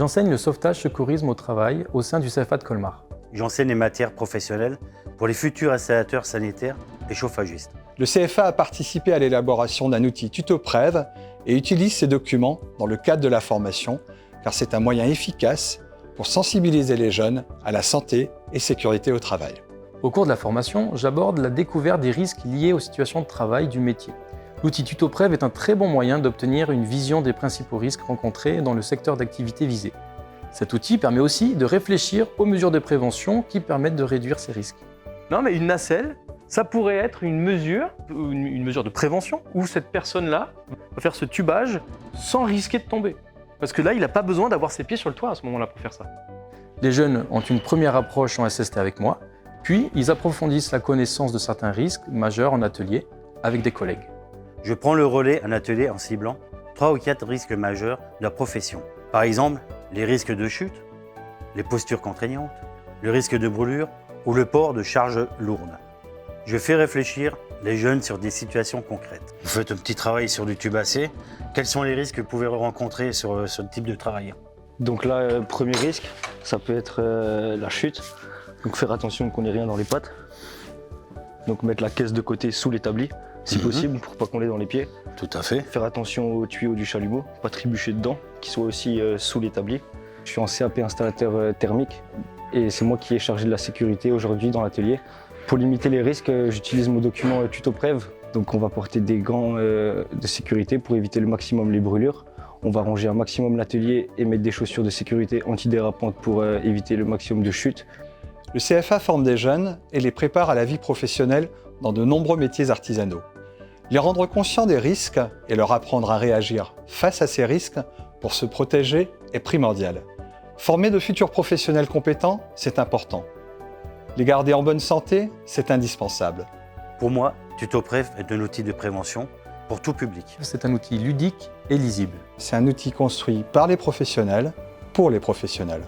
J'enseigne le sauvetage secourisme au travail au sein du CFA de Colmar. J'enseigne les matières professionnelles pour les futurs installateurs sanitaires et chauffagistes. Le CFA a participé à l'élaboration d'un outil TutoPrev et utilise ces documents dans le cadre de la formation, car c'est un moyen efficace pour sensibiliser les jeunes à la santé et sécurité au travail. Au cours de la formation, j'aborde la découverte des risques liés aux situations de travail du métier. L'outil TutoPrev est un très bon moyen d'obtenir une vision des principaux risques rencontrés dans le secteur d'activité visé. Cet outil permet aussi de réfléchir aux mesures de prévention qui permettent de réduire ces risques. Non, mais une nacelle, ça pourrait être une mesure de prévention où cette personne-là va faire ce tubage sans risquer de tomber. Parce que là, il n'a pas besoin d'avoir ses pieds sur le toit à ce moment-là pour faire ça. Les jeunes ont une première approche en SST avec moi, puis ils approfondissent la connaissance de certains risques majeurs en atelier avec des collègues. Je prends le relais en atelier en ciblant 3 ou 4 risques majeurs de la profession. Par exemple, les risques de chute, les postures contraignantes, le risque de brûlure ou le port de charges lourdes. Je fais réfléchir les jeunes sur des situations concrètes. Vous faites un petit travail sur du tubacé. Quels sont les risques que vous pouvez rencontrer sur ce type de travail? Donc là, premier risque, ça peut être la chute. Donc faire attention qu'on n'ait rien dans les pattes. Donc mettre la caisse de côté sous l'établi, si possible, pour pas qu'on l'ait dans les pieds. Tout à fait. Faire attention aux tuyaux du chalumeau, pas trébucher dedans, qu'ils soient aussi sous l'établi. Je suis en CAP installateur thermique et c'est moi qui ai chargé de la sécurité aujourd'hui dans l'atelier. Pour limiter les risques, j'utilise mon document TutoPrev. Donc on va porter des gants de sécurité pour éviter le maximum les brûlures. On va ranger un maximum l'atelier et mettre des chaussures de sécurité antidérapantes pour éviter le maximum de chutes. Le CFA forme des jeunes et les prépare à la vie professionnelle dans de nombreux métiers artisanaux. Les rendre conscients des risques et leur apprendre à réagir face à ces risques pour se protéger est primordial. Former de futurs professionnels compétents, c'est important. Les garder en bonne santé, c'est indispensable. Pour moi, TutoPrev est un outil de prévention pour tout public. C'est un outil ludique et lisible. C'est un outil construit par les professionnels, pour les professionnels.